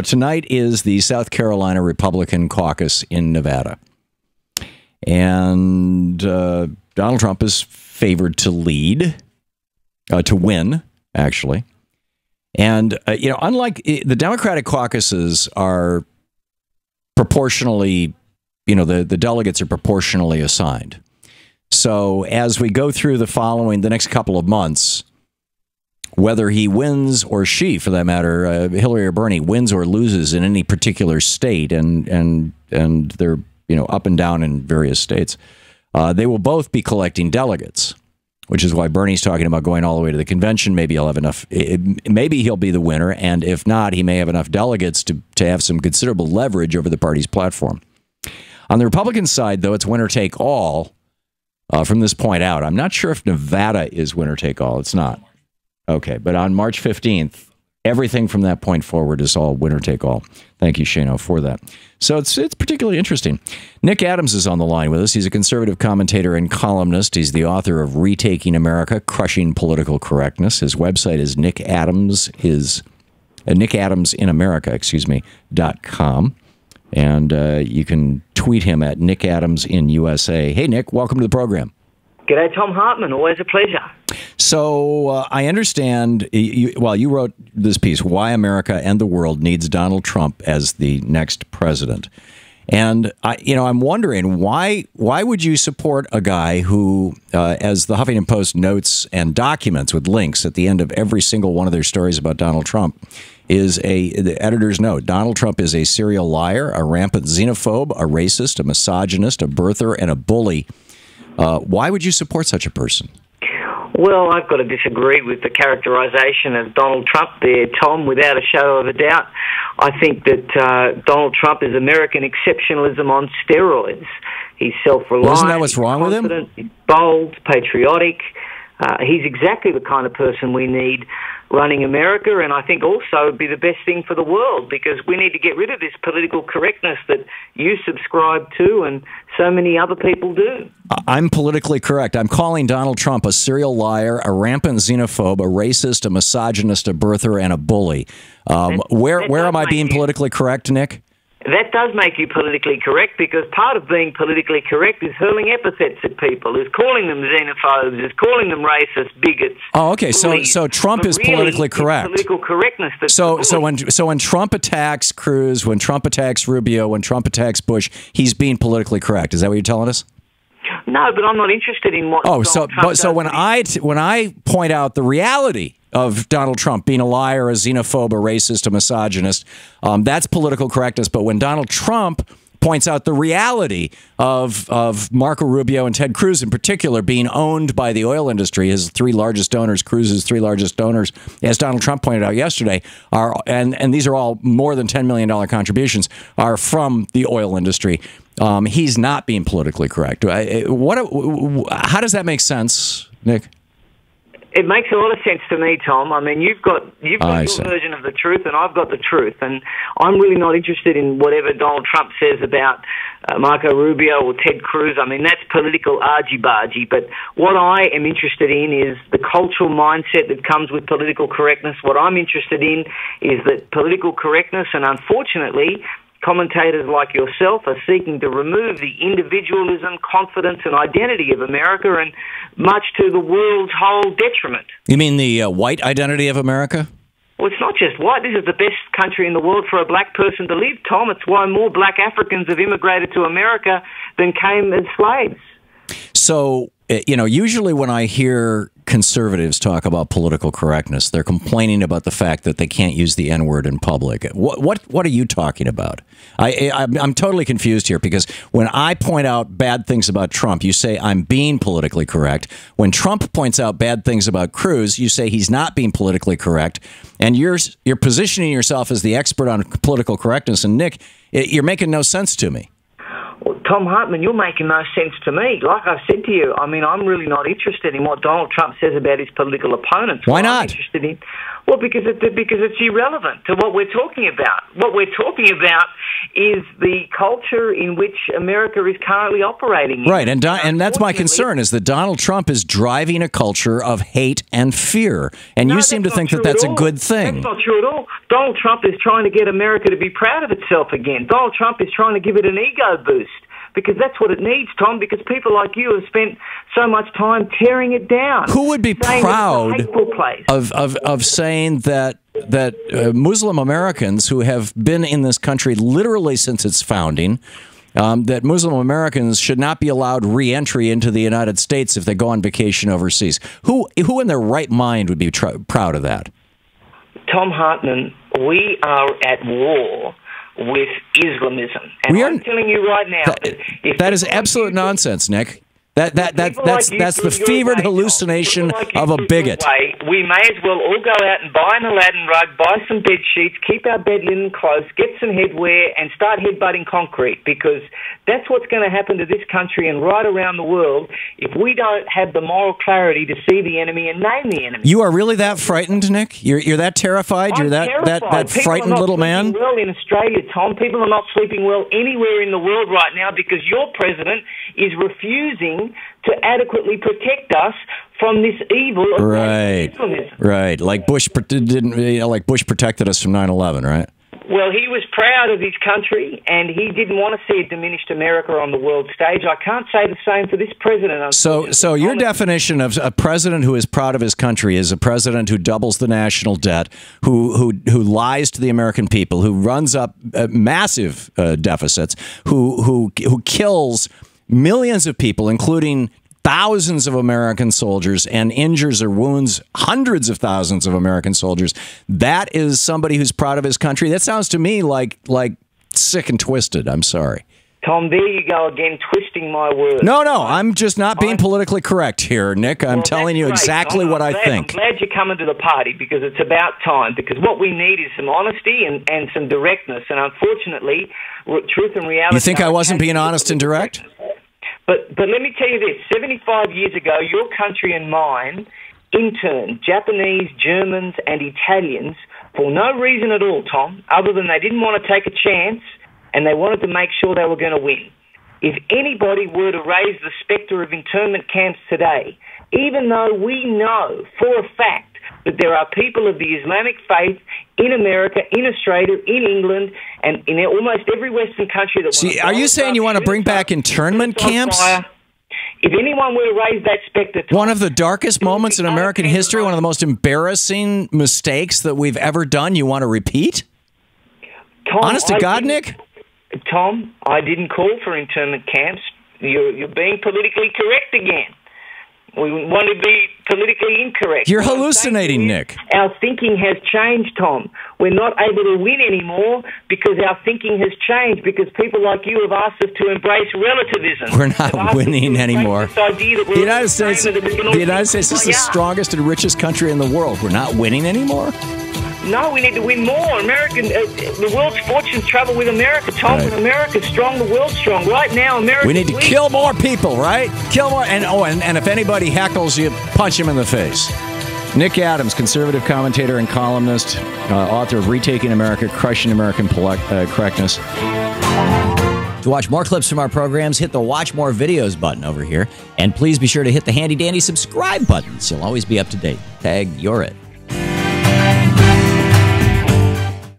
tonight is the South Carolina Republican caucus in Nevada. And Donald Trump is favored to lead, to win, actually. And, unlike the Democratic caucuses are proportionally, the delegates are proportionally assigned. So as we go through the next couple of months, whether he wins or she, for that matter, Hillary or Bernie, wins or loses in any particular state, and they're up and down in various states, they will both be collecting delegates, which is why Bernie's talking about going all the way to the convention. Maybe he'll have enough. Maybe he'll be the winner, and if not, he may have enough delegates to have some considerable leverage over the party's platform. On the Republican side, though, it's winner take all from this point out. I'm not sure if Nevada is winner take all. It's not. Okay, but on March 15th, everything from that point forward is all winner take all. Thank you, Shano, for that. So it's particularly interesting. Nick Adams is on the line with us. He's a conservative commentator and columnist. He's the author of Retaking America, Crushing Political Correctness. His website is nickadamsinamerica.com. And you can tweet him at Nick Adams in USA. Hey, Nick, welcome to the program. G'day, Thom Hartmann. Always a pleasure. So I understand you wrote this piece, Why America and the World Needs Donald Trump as the Next President. And I'm wondering why would you support a guy who, as the Huffington Post notes and documents with links at the end of every single one of their stories about Donald Trump, the editor's note, Donald Trump is a serial liar, a rampant xenophobe, a racist, a misogynist, a birther, and a bully. Why would you support such a person? Well, I've got to disagree with the characterization of Donald Trump there, Tom, without a shadow of a doubt. I think that Donald Trump is American exceptionalism on steroids. He's self-reliant. Well, isn't that what's wrong with him? He's bold, patriotic. He's exactly the kind of person we need running America, and I think also would be the best thing for the world, because we need to get rid of this political correctness that you subscribe to and so many other people do. I'm politically correct. I'm calling Donald Trump a serial liar, a rampant xenophobe, a racist, a misogynist, a birther, and a bully. Where am I being politically correct, Nick? That does make you politically correct, because part of being politically correct is hurling epithets at people, is calling them xenophobes, is calling them racist, bigots. Oh, okay. Bullies. So Trump is really, politically correct. Political correctness. So when Trump attacks Cruz, when Trump attacks Rubio, when Trump attacks Bush, he's being politically correct. Is that what you're telling us? No, but I'm not interested in what. So when I point out the reality of Donald Trump being a liar, a xenophobe, a racist, a misogynist, that's political correctness. But when Donald Trump points out the reality of Marco Rubio and Ted Cruz in particular being owned by the oil industry, his three largest donors, Cruz's three largest donors, as Donald Trump pointed out yesterday, and these are all more than $10 million contributions, are from the oil industry. He's not being politically correct. How does that make sense, Nick? It makes a lot of sense to me, Tom. I mean, you've got your version of the truth, and I've got the truth. And I'm really not interested in whatever Donald Trump says about Marco Rubio or Ted Cruz. I mean, that's political argy-bargy. But what I am interested in is the cultural mindset that comes with political correctness. What I'm interested in is that political correctness, and unfortunately, commentators like yourself are seeking to remove the individualism, confidence, and identity of America, and much to the world's whole detriment. You mean the white identity of America? Well, it's not just white. This is the best country in the world for a black person to live, Tom. It's why more black Africans have immigrated to America than came as slaves. So, usually when I hear conservatives talk about political correctness, they're complaining about the fact that they can't use the N-word in public. What are you talking about? I'm totally confused here, because when I point out bad things about Trump, you say I'm being politically correct. When Trump points out bad things about Cruz, you say he's not being politically correct. And you're positioning yourself as the expert on political correctness. And Nick, you're making no sense to me. Well, Thom Hartmann, you're making no sense to me. Like I've said to you, I mean, I'm really not interested in what Donald Trump says about his political opponents. Why not? Well, because it's irrelevant to what we're talking about. What we're talking about is the culture in which America is currently operating in. Right, and that's my concern, is that Donald Trump is driving a culture of hate and fear. And you seem to think that that's a good thing. That's not true at all. Donald Trump is trying to get America to be proud of itself again. Donald Trump is trying to give it an ego boost. Because that's what it needs, Tom, because people like you have spent so much time tearing it down. Who would be proud of saying that Muslim Americans who have been in this country literally since its founding, that Muslim Americans should not be allowed re-entry into the United States if they go on vacation overseas? Who in their right mind would be proud of that? Thom Hartmann, we are at war with Islamism. And I'm telling you right now that is absolute nonsense, Nick. That's the fevered hallucination of a bigot. We may as well all go out and buy an Aladdin rug, buy some bed sheets, keep our bed linen close, get some headwear, and start headbutting concrete, because that's what's going to happen to this country and right around the world if we don't have the moral clarity to see the enemy and name the enemy. You are really that frightened, Nick? You're that terrified? You're that frightened little man? People are not sleeping well in Australia, Tom. People are not sleeping well anywhere in the world right now because your president is refusing to adequately protect us from this evil of Islamism. Right. Like Bush protected us from 9/11, right? Well, he was proud of his country, and he didn't want to see a diminished America on the world stage. I can't say the same for this president. So your definition of a president who is proud of his country is a president who doubles the national debt, who lies to the American people, who runs up massive deficits, who kills millions of people, including thousands of American soldiers, and injures or wounds hundreds of thousands of American soldiers. That is somebody who's proud of his country. That sounds to me like sick and twisted. I'm sorry. Tom, there you go again, twisting my words. No, I'm just not being politically correct here, Nick. I'm telling you exactly what I think. I'm glad you're coming to the party, because it's about time. Because what we need is some honesty and some directness. And unfortunately, truth and reality... You think I wasn't being honest and direct? But let me tell you this. 75 years ago, your country and mine interned Japanese, Germans, and Italians for no reason at all, Tom, other than they didn't want to take a chance and they wanted to make sure they were going to win. If anybody were to raise the spectre of internment camps today, even though we know for a fact that there are people of the Islamic faith in America, in Australia, in England, and in almost every Western country that... See, are you saying you want to bring back internment camps? If anyone were to raise that spectre... One of the darkest moments in American history, one of the most embarrassing mistakes that we've ever done, you want to repeat? Tom, honest to God, Nick? Tom, I didn't call for internment camps. You're being politically correct again. We want to be politically incorrect. You're hallucinating, Nick. Our thinking has changed, Tom. We're not able to win anymore because our thinking has changed, because people like you have asked us to embrace relativism. We're not winning anymore. The United States is the strongest and richest country in the world. We're not winning anymore? No, we need to win more. The world's fortunes travel with America, Tom. When America's strong, the world's strong. Right now, America. We need to kill more people, right? Kill more, and if anybody heckles you, punch him in the face. Nick Adams, conservative commentator and columnist, author of Retaking America, Crushing American Correctness. To watch more clips from our programs, hit the Watch More Videos button over here, and please be sure to hit the handy dandy subscribe button so you'll always be up to date. Tag, you're it.